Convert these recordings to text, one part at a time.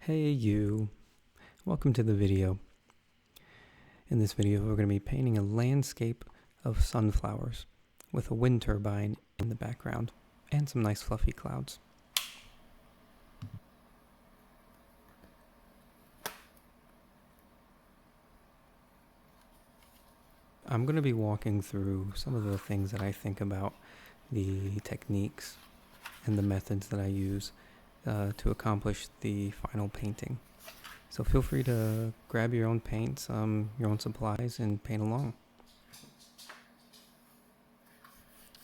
Hey you, welcome to the video. In this video we're going to be painting a landscape of sunflowers with a wind turbine in the background and some nice fluffy clouds. I'm going to be walking through some of the things that I think about the techniques and the methods that I use to accomplish the final painting. So feel free to grab your own paints, your own supplies, and paint along.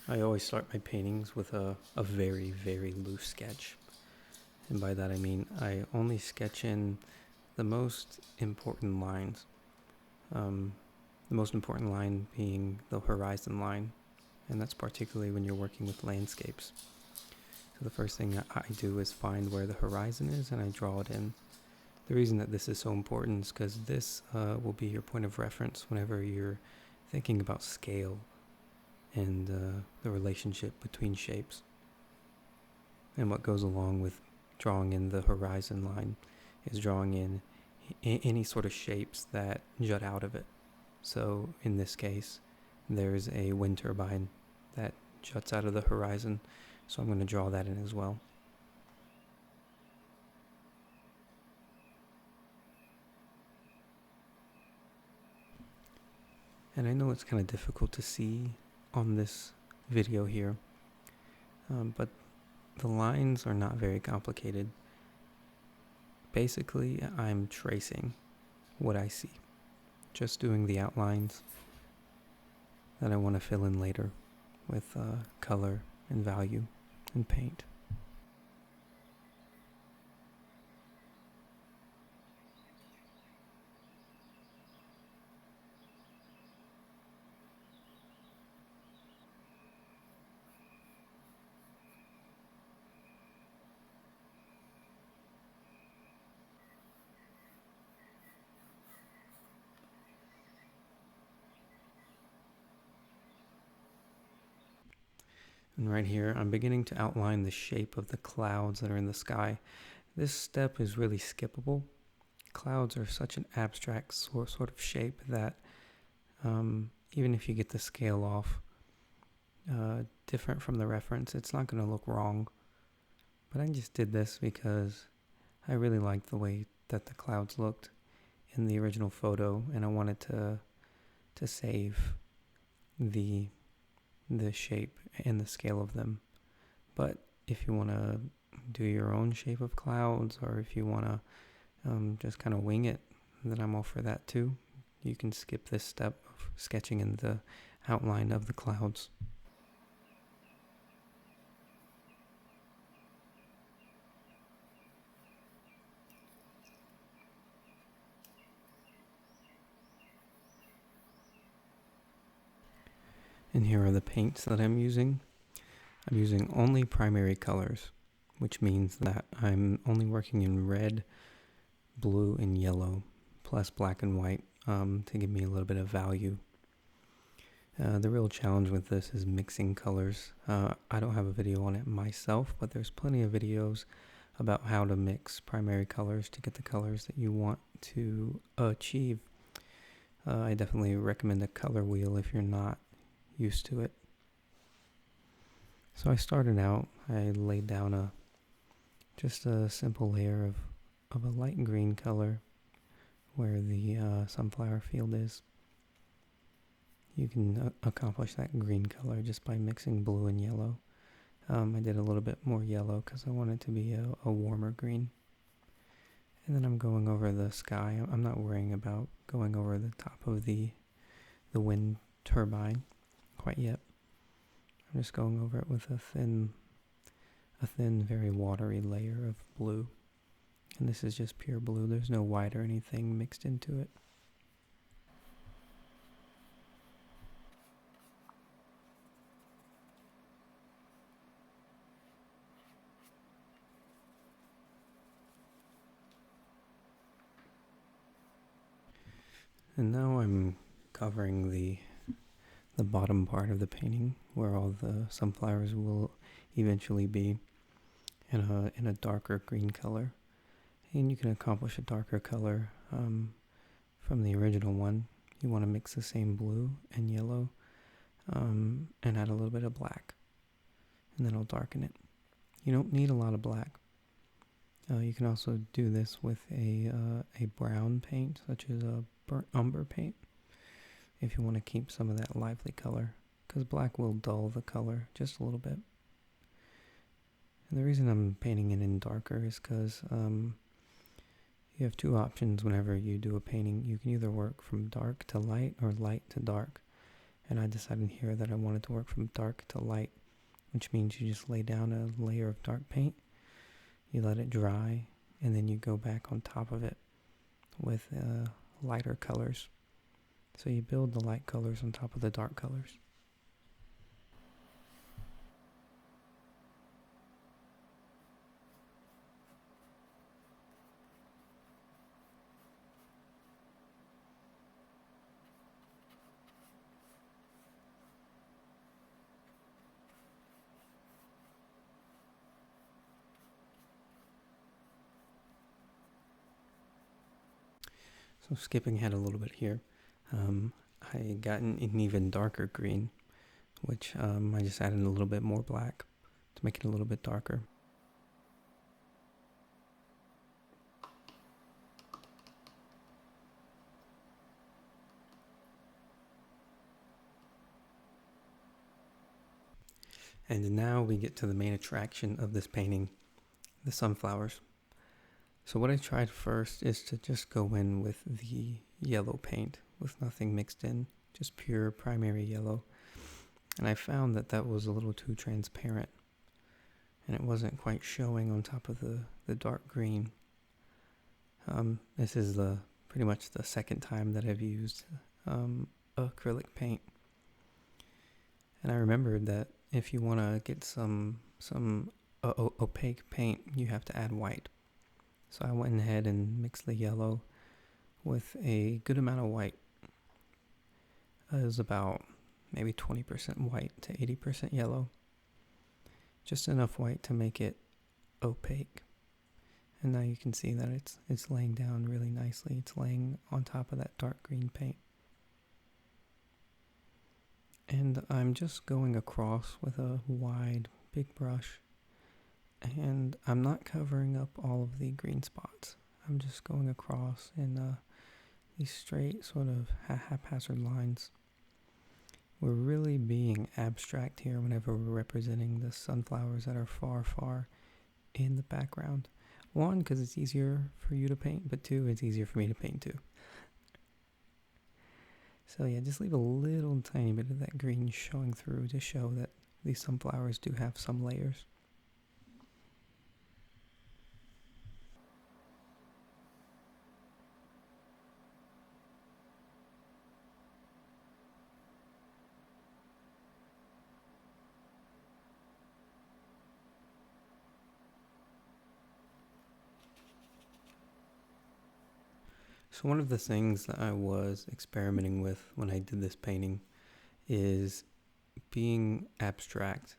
I always start my paintings with a very, very loose sketch. And by that I mean I only sketch in the most important lines. The most important line being the horizon line. And that's particularly when you're working with landscapes. So the first thing I do is find where the horizon is and I draw it in. The reason that this is so important is because this will be your point of reference whenever you're thinking about scale and the relationship between shapes. And what goes along with drawing in the horizon line is drawing in any sort of shapes that jut out of it. So in this case, there's a wind turbine that juts out of the horizon, so I'm going to draw that in as well. And I know it's kind of difficult to see on this video here, but the lines are not very complicated. Basically, I'm tracing what I see, just doing the outlines that I want to fill in later with color and value and paint. And right here, I'm beginning to outline the shape of the clouds that are in the sky. This step is really skippable. Clouds are such an abstract sort of shape that even if you get the scale off different from the reference, it's not going to look wrong. But I just did this because I really liked the way that the clouds looked in the original photo, and I wanted to save the shape and the scale of them. But if you want to do your own shape of clouds, or if you want to just kind of wing it, then I'm all for that too. You can skip this step of sketching in the outline of the clouds. And here are the paints that I'm using. I'm using only primary colors, which means that I'm only working in red, blue, and yellow, plus black and white to give me a little bit of value. The real challenge with this is mixing colors. I don't have a video on it myself, but there's plenty of videos about how to mix primary colors to get the colors that you want to achieve. I definitely recommend a color wheel if you're not used to it. So I started out, I laid down just a simple layer of a light green color where the sunflower field is. You can accomplish that green color just by mixing blue and yellow. I did a little bit more yellow because I want it to be a warmer green. And then I'm going over the sky. I'm not worrying about going over the top of the wind turbine quite yet. I'm just going over it with a thin, very watery layer of blue. And this is just pure blue. There's no white or anything mixed into it. And now I'm covering the bottom part of the painting where all the sunflowers will eventually be in a darker green color. And you can accomplish a darker color from the original one. You want to mix the same blue and yellow and add a little bit of black. And then I'll darken it. You don't need a lot of black. You can also do this with a brown paint, such as a burnt umber paint, if you want to keep some of that lively color, because black will dull the color just a little bit. And the reason I'm painting it in darker is because you have two options whenever you do a painting. You can either work from dark to light or light to dark. And I decided here that I wanted to work from dark to light, which means you just lay down a layer of dark paint, you let it dry, and then you go back on top of it with lighter colors. So you build the light colors on top of the dark colors. So skipping ahead a little bit here, I got an even darker green, which I just added a little bit more black to make it a little bit darker. And now we get to the main attraction of this painting, the sunflowers. So what I tried first is to just go in with the yellow paint with nothing mixed in, just pure primary yellow. And I found that that was a little too transparent and it wasn't quite showing on top of the dark green. This is pretty much the second time that I've used acrylic paint. And I remembered that if you want to get some opaque paint, you have to add white. So I went ahead and mixed the yellow with a good amount of white. It was about maybe 20% white to 80% yellow. Just enough white to make it opaque. And now you can see that it's laying down really nicely. It's laying on top of that dark green paint. And I'm just going across with a wide, big brush. And I'm not covering up all of the green spots. I'm just going across in these straight sort of haphazard lines. We're really being abstract here whenever we're representing the sunflowers that are far, far in the background. One, because it's easier for you to paint, but two, it's easier for me to paint too. So yeah, just leave a little tiny bit of that green showing through to show that these sunflowers do have some layers. So one of the things that I was experimenting with when I did this painting is being abstract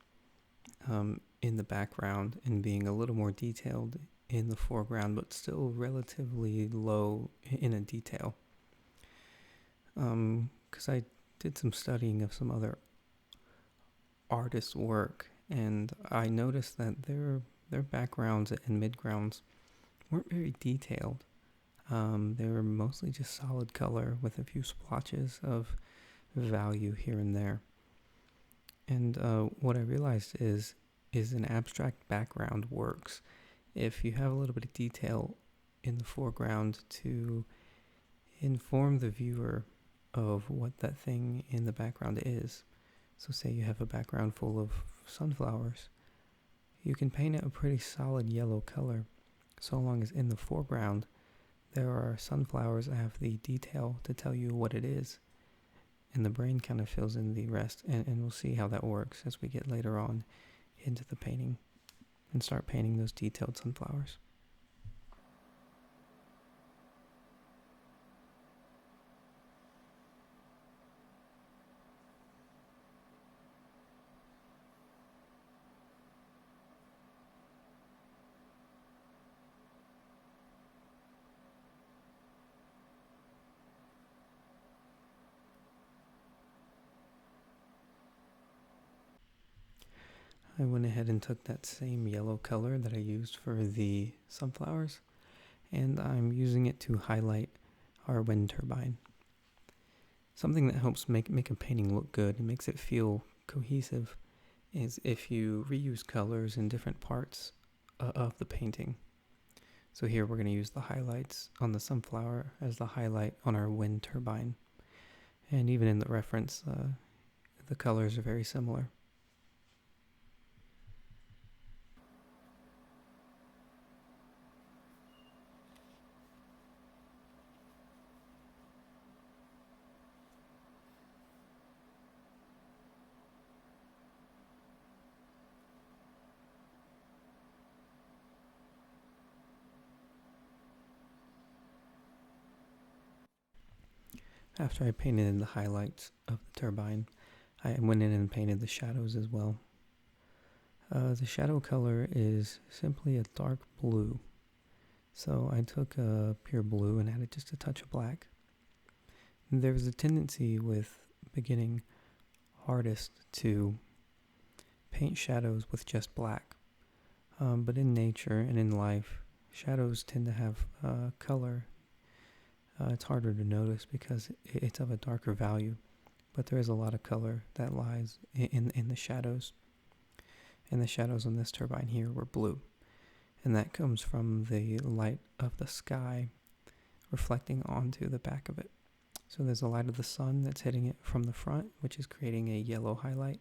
in the background and being a little more detailed in the foreground, but still relatively low in a detail. Because I did some studying of some other artists' work, and I noticed that their backgrounds and midgrounds weren't very detailed. They were mostly just solid color with a few splotches of value here and there. And what I realized is an abstract background works if you have a little bit of detail in the foreground to inform the viewer of what that thing in the background is. So say you have a background full of sunflowers, you can paint it a pretty solid yellow color so long as in the foreground there are sunflowers that have the detail to tell you what it is. And the brain kind of fills in the rest. And we'll see how that works as we get later on into the painting and start painting those detailed sunflowers. I went ahead and took that same yellow color that I used for the sunflowers, and I'm using it to highlight our wind turbine. Something that helps make a painting look good and makes it feel cohesive is if you reuse colors in different parts of the painting. So here we're going to use the highlights on the sunflower as the highlight on our wind turbine. And even in the reference, the colors are very similar. After I painted in the highlights of the turbine, I went in and painted the shadows as well. The shadow color is simply a dark blue. So I took a pure blue and added just a touch of black. There's a tendency with beginning artists to paint shadows with just black. But in nature and in life, shadows tend to have color. It's harder to notice because it's of a darker value, but there is a lot of color that lies in the shadows. And the shadows on this turbine here were blue, and that comes from the light of the sky reflecting onto the back of it. So there's the light of the sun that's hitting it from the front, which is creating a yellow highlight,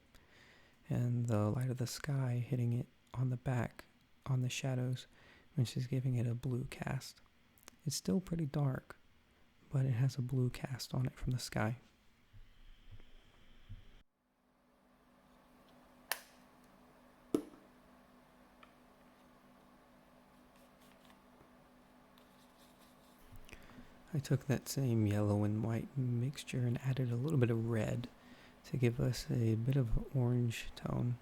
and the light of the sky hitting it on the back, on the shadows, which is giving it a blue cast. It's still pretty dark, but it has a blue cast on it from the sky. I took that same yellow and white mixture and added a little bit of red to give us a bit of an orange tone.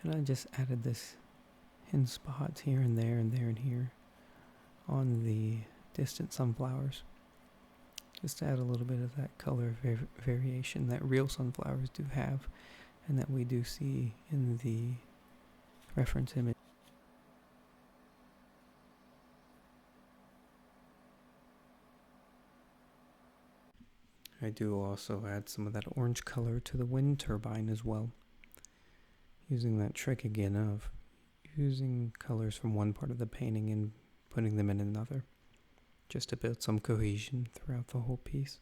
And I just added this in spots here and there and there and here on the distant sunflowers. Just to add a little bit of that color variation that real sunflowers do have and that we do see in the reference image. I do also add some of that orange color to the wind turbine as well, using that trick again of using colors from one part of the painting and putting them in another, just to build some cohesion throughout the whole piece.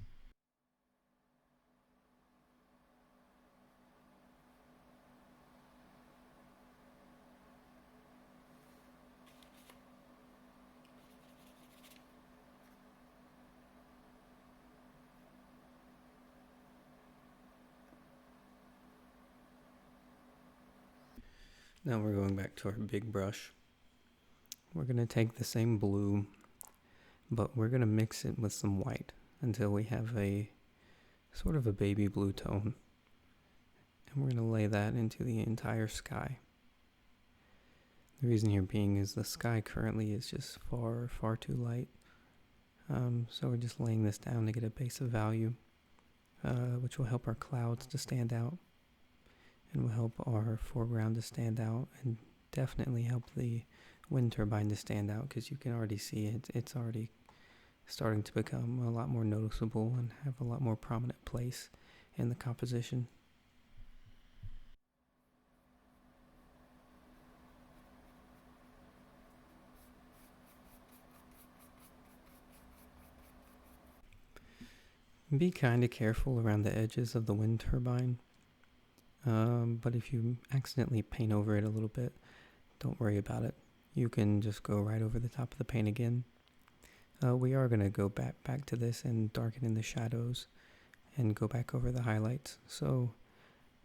Now we're going back to our big brush. We're going to take the same blue, but we're going to mix it with some white until we have a sort of a baby blue tone. And we're going to lay that into the entire sky. The reason here being is the sky currently is just far too light. So we're just laying this down to get a base of value, which will help our clouds to stand out. And will help our foreground to stand out, and definitely help the wind turbine to stand out, because you can already see it's already starting to become a lot more noticeable and have a lot more prominent place in the composition. Be kind of careful around the edges of the wind turbine. But if you accidentally paint over it a little bit, don't worry about it. You can just go right over the top of the paint again. We are going to go back to this and darken in the shadows and go back over the highlights. So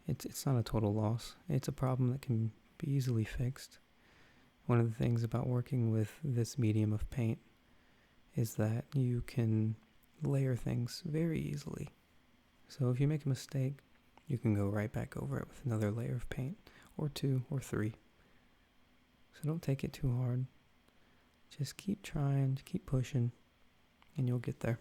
it's not a total loss. It's a problem that can be easily fixed. One of the things about working with this medium of paint is that you can layer things very easily. So if you make a mistake, you can go right back over it with another layer of paint, or 2 or 3. So don't take it too hard. Just keep trying, keep pushing, and you'll get there.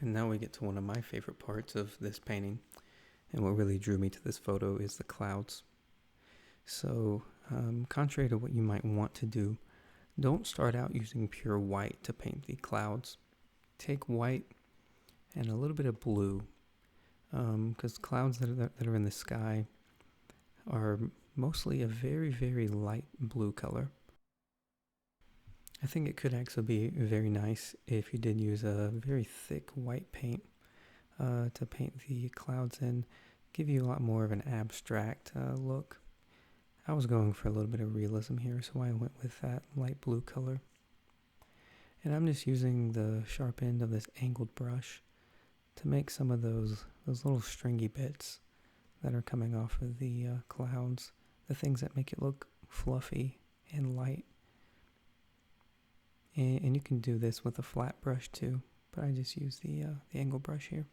And now we get to one of my favorite parts of this painting. And what really drew me to this photo is the clouds. So, contrary to what you might want to do, don't start out using pure white to paint the clouds. Take white and a little bit of blue, because clouds that are in the sky are mostly a very, very light blue color. I think it could actually be very nice if you did use a very thick white paint to paint the clouds in, give you a lot more of an abstract look. I was going for a little bit of realism here, so I went with that light blue color. And I'm just using the sharp end of this angled brush to make some of those little stringy bits that are coming off of the clouds, the things that make it look fluffy and light. And you can do this with a flat brush too, but I just use the angle brush here.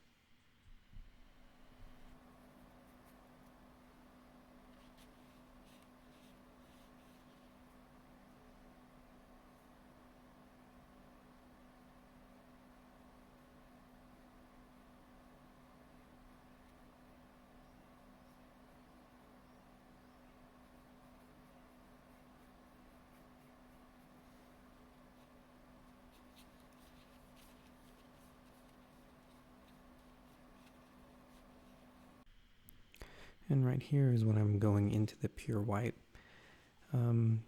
And right here is when I'm going into the pure white,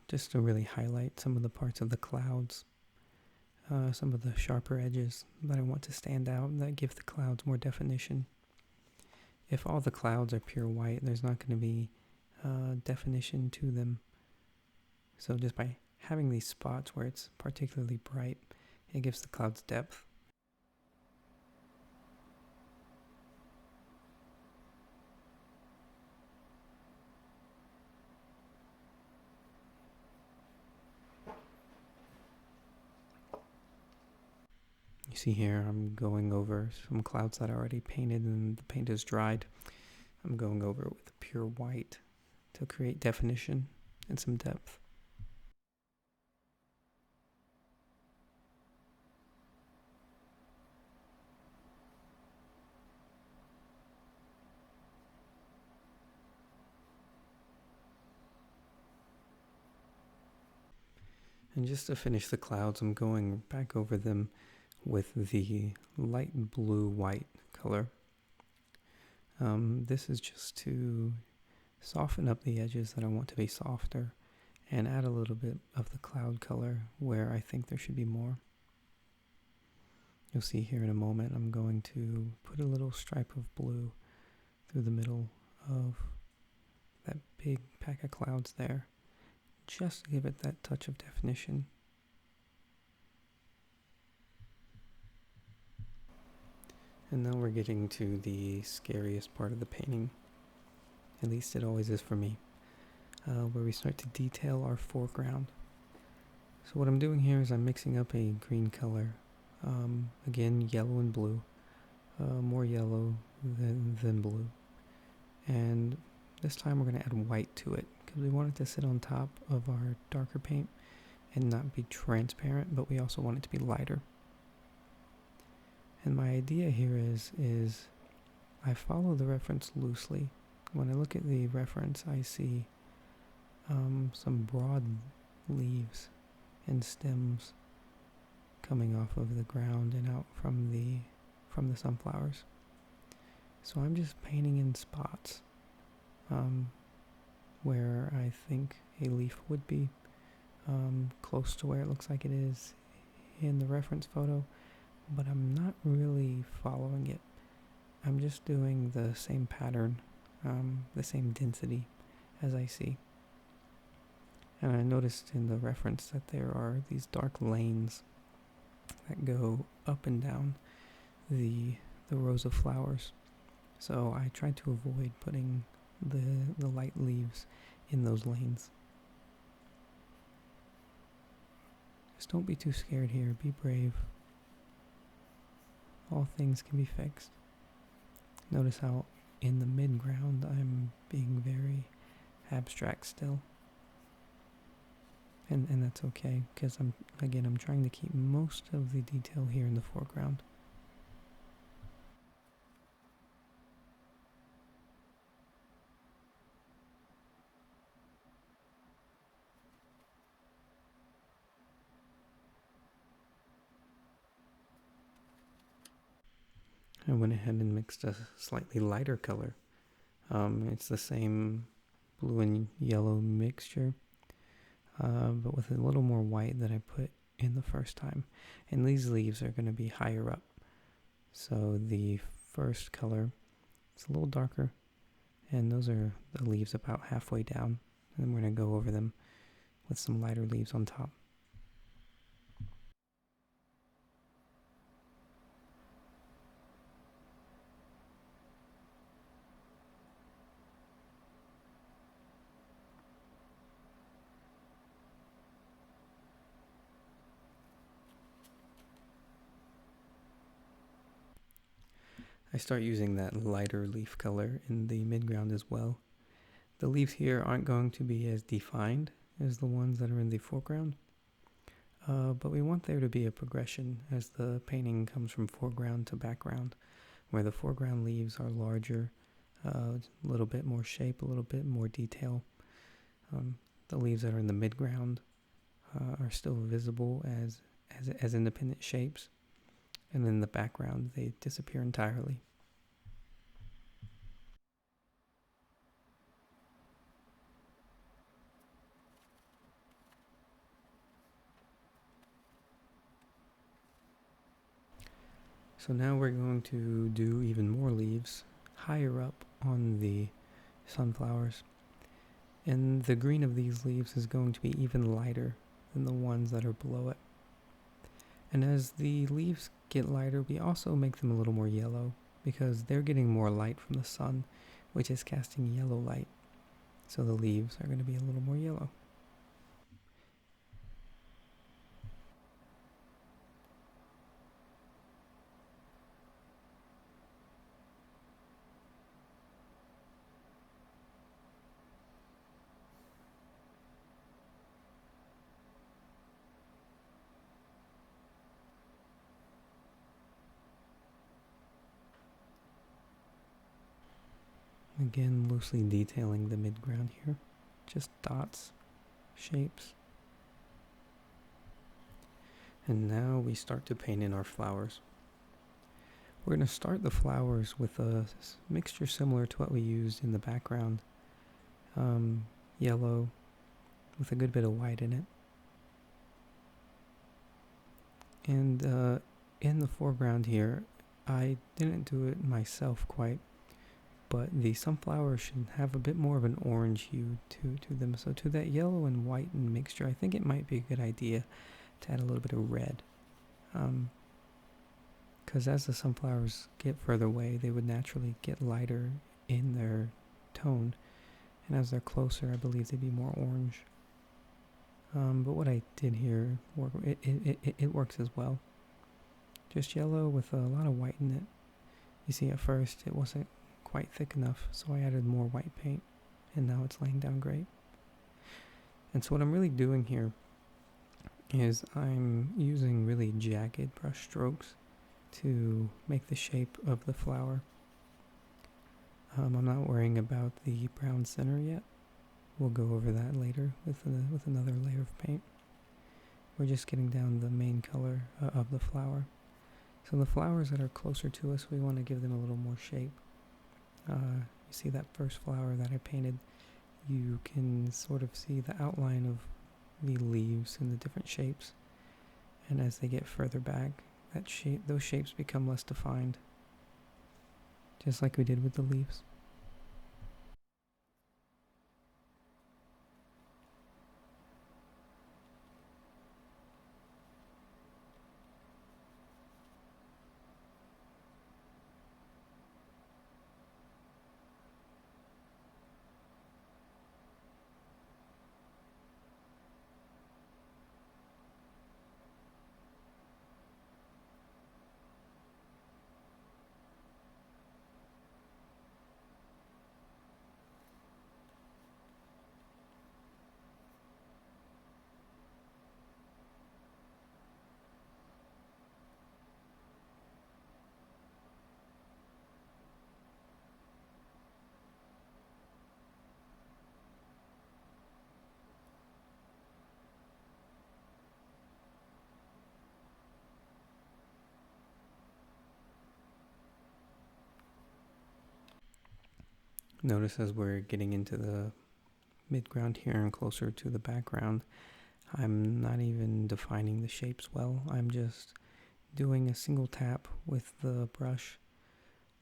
just to really highlight some of the parts of the clouds, some of the sharper edges that I want to stand out, that give the clouds more definition. If all the clouds are pure white, there's not going to be definition to them. So just by having these spots where it's particularly bright, it gives the clouds depth. You see here, I'm going over some clouds that I already painted and the paint is dried. I'm going over it with pure white to create definition and some depth. And just to finish the clouds, I'm going back over them with the light blue-white color. This is just to soften up the edges that I want to be softer and add a little bit of the cloud color where I think there should be more. You'll see here in a moment I'm going to put a little stripe of blue through the middle of that big pack of clouds there, just to give it that touch of definition. And now we're getting to the scariest part of the painting, at least it always is for me, where we start to detail our foreground. So what I'm doing here is I'm mixing up a green color, again yellow and blue, more yellow than blue, and this time we're going to add white to it because we want it to sit on top of our darker paint and not be transparent, but we also want it to be lighter. And my idea here is I follow the reference loosely. When I look at the reference, I see some broad leaves and stems coming off of the ground and out from the sunflowers. So I'm just painting in spots where I think a leaf would be, close to where it looks like it is in the reference photo, but I'm not really following it. I'm just doing the same pattern, the same density as I see. And I noticed in the reference that there are these dark lanes that go up and down the rows of flowers. So I tried to avoid putting the light leaves in those lanes. Just don't be too scared here. Be brave. All things can be fixed. Notice how in the mid-ground I'm being very abstract still. And that's okay, because I'm trying to keep most of the detail here in the foreground. I went ahead and mixed a slightly lighter color. It's the same blue and yellow mixture, but with a little more white than I put in the first time. And these leaves are going to be higher up. So the first color is a little darker, and those are the leaves about halfway down. And then we're going to go over them with some lighter leaves on top. I start using that lighter leaf color in the midground as well. The leaves here aren't going to be as defined as the ones that are in the foreground, but we want there to be a progression as the painting comes from foreground to background, where the foreground leaves are larger, a little bit more shape, a little bit more detail. The leaves that are in the midground are still visible as independent shapes, and then in the background they disappear entirely. So now we're going to do even more leaves higher up on the sunflowers. And the green of these leaves is going to be even lighter than the ones that are below it. And as the leaves get lighter, we also make them a little more yellow because they're getting more light from the sun, which is casting yellow light. So the leaves are going to be a little more yellow. Again, loosely detailing the midground here. Just dots, shapes. And now we start to paint in our flowers. We're going to start the flowers with a mixture similar to what we used in the background. Yellow with a good bit of white in it. And in the foreground here, I didn't do it myself quite, but the sunflowers should have a bit more of an orange hue to them. So to that yellow and white mixture, I think it might be a good idea to add a little bit of red. Because as the sunflowers get further away, they would naturally get lighter in their tone. And as they're closer, I believe they'd be more orange. But what I did here, it works as well. Just yellow with a lot of white in it. You see, at first it wasn't quite thick enough, so I added more white paint, and now it's laying down great. And so what I'm really doing here is I'm using really jagged brush strokes to make the shape of the flower. I'm not worrying about the brown center yet. We'll go over that later with another layer of paint. We're just getting down the main color of the flower. So the flowers that are closer to us, we want to give them a little more shape. You see that first flower that I painted, you can sort of see the outline of the leaves in the different shapes. And as they get further back, those shapes become less defined, just like we did with the leaves. Notice as we're getting into the midground here and closer to the background, I'm not even defining the shapes well. I'm just doing a single tap with the brush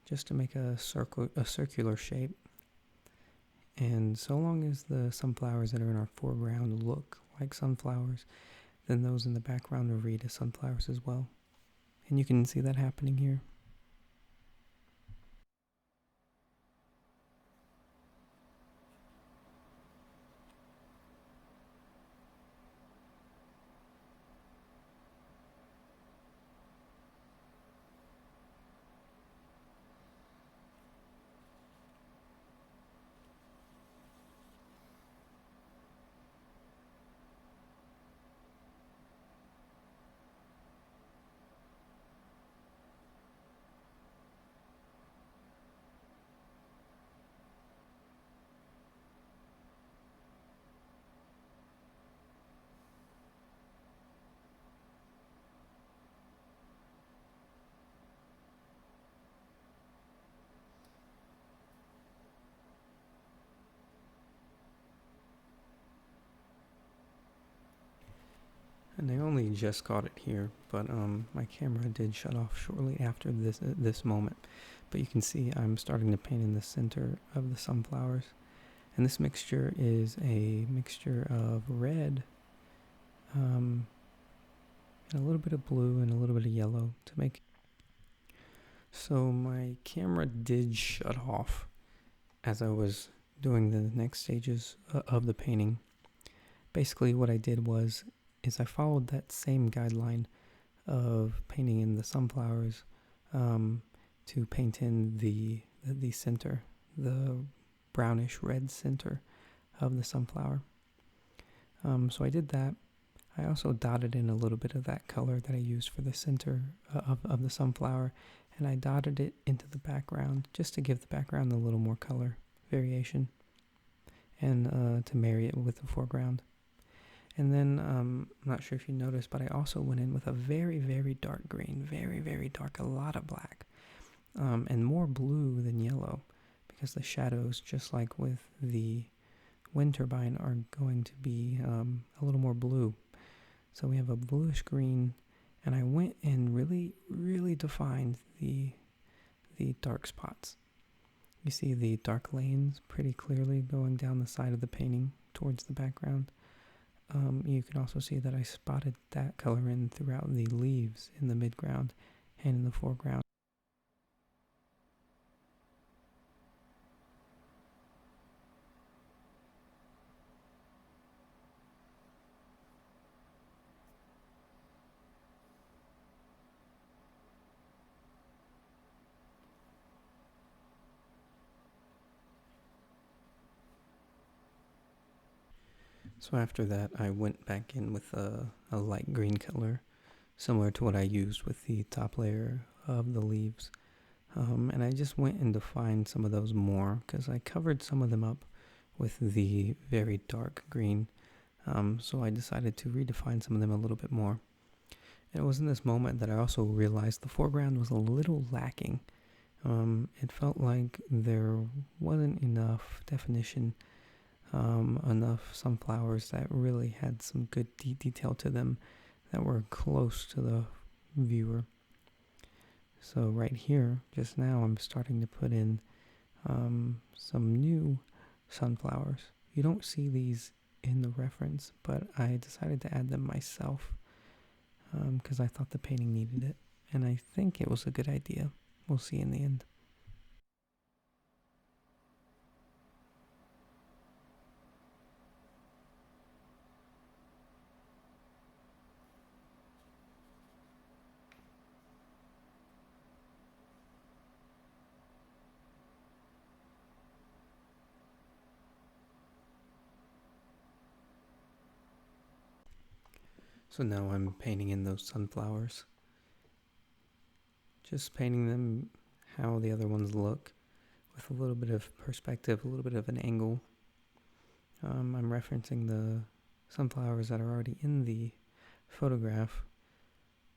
just to make a circular shape. And so long as the sunflowers that are in our foreground look like sunflowers, then those in the background will read as sunflowers as well. And you can see that happening here. And I only just got it here, but my camera did shut off shortly after this moment. But you can see I'm starting to paint in the center of the sunflowers. And this mixture is a mixture of red, and a little bit of blue and a little bit of yellow to make. So my camera did shut off as I was doing the next stages of the painting. Basically what I did is I followed that same guideline of painting in the sunflowers to paint in the center, the brownish red center of the sunflower. So I did that. I also dotted in a little bit of that color that I used for the center of the sunflower, and I dotted it into the background just to give the background a little more color variation and to marry it with the foreground. And then, I'm not sure if you noticed, but I also went in with a very, very dark green, very, very dark, a lot of black, and more blue than yellow, because the shadows, just like with the wind turbine, are going to be a little more blue. So we have a bluish green, and I went and really, really defined the dark spots. You see the dark lanes pretty clearly going down the side of the painting towards the background. You can also see that I spotted that color in throughout the leaves in the midground and in the foreground. So after that, I went back in with a light green color, similar to what I used with the top layer of the leaves. And I just went and defined some of those more because I covered some of them up with the very dark green. So I decided to redefine some of them a little bit more. And it was in this moment that I also realized the foreground was a little lacking. It felt like there wasn't enough definition, enough sunflowers that really had some good detail to them that were close to the viewer. So right here, just now, I'm starting to put in some new sunflowers. You don't see these in the reference, but I decided to add them myself because I thought the painting needed it, and I think it was a good idea. We'll see in the end. So now I'm painting in those sunflowers. Just painting them how the other ones look, with a little bit of perspective, a little bit of an angle. I'm referencing the sunflowers that are already in the photograph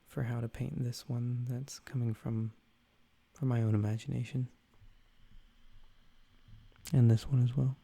for how to paint this one that's coming from my own imagination. And this one as well.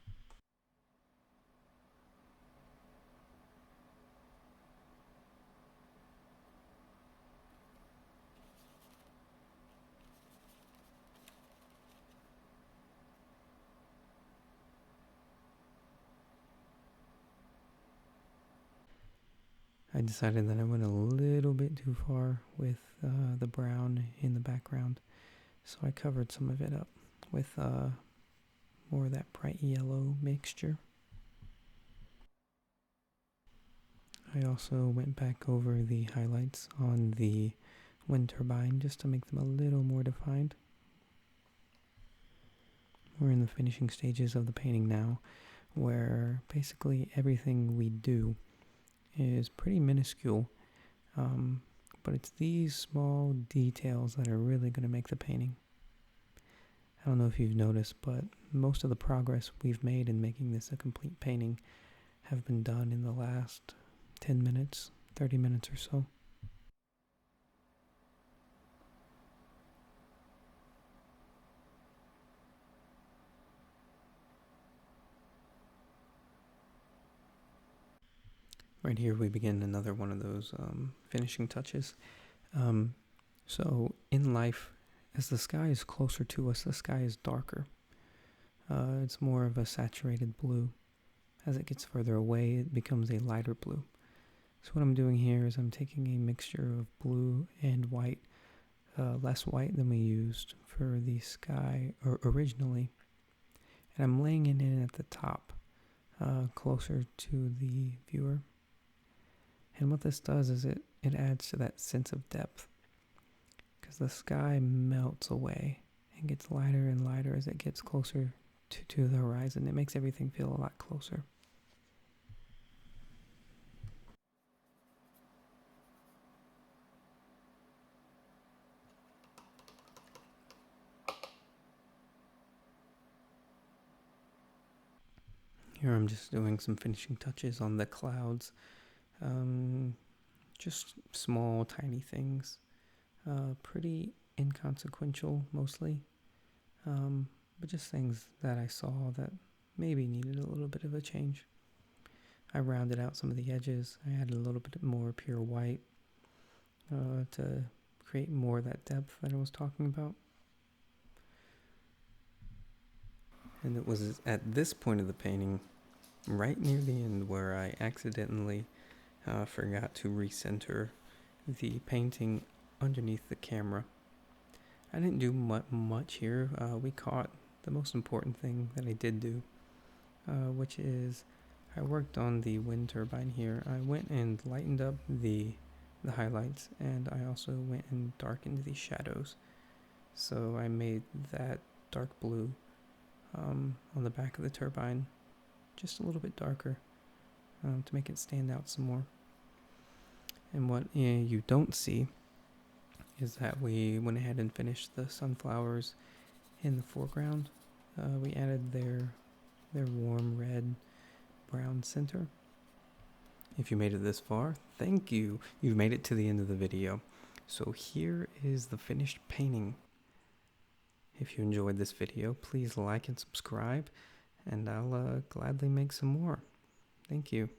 I decided that I went a little bit too far with the brown in the background, so I covered some of it up with more of that bright yellow mixture. I also went back over the highlights on the wind turbine just to make them a little more defined. We're in the finishing stages of the painting now, where basically everything we do is pretty minuscule, but it's these small details that are really going to make the painting. I don't know if you've noticed, but most of the progress we've made in making this a complete painting have been done in the last 10 minutes, 30 minutes or so. Right here we begin another one of those finishing touches. So in life, as the sky is closer to us, the sky is darker. It's more of a saturated blue. As it gets further away, it becomes a lighter blue. So what I'm doing here is I'm taking a mixture of blue and white, less white than we used for the sky originally, and I'm laying it in at the top, closer to the viewer. And what this does is it adds to that sense of depth, because the sky melts away and gets lighter and lighter as it gets closer to the horizon. It makes everything feel a lot closer. Here I'm just doing some finishing touches on the clouds. Just small, tiny things. Pretty inconsequential mostly. But just things that I saw that maybe needed a little bit of a change. I rounded out some of the edges. I added a little bit more pure white to create more of that depth that I was talking about. And it was at this point of the painting, right near the end, where I accidentally forgot to recenter the painting underneath the camera. I didn't do much here. We caught the most important thing that I did do, which is I worked on the wind turbine here. I went and lightened up the highlights, and I also went and darkened the shadows. So I made that dark blue on the back of the turbine just a little bit darker to make it stand out some more. And what you don't see is that we went ahead and finished the sunflowers in the foreground. We added their warm red brown center. If you made it this far, thank you. You've made it to the end of the video. So here is the finished painting. If you enjoyed this video, please like and subscribe, and I'll gladly make some more. Thank you.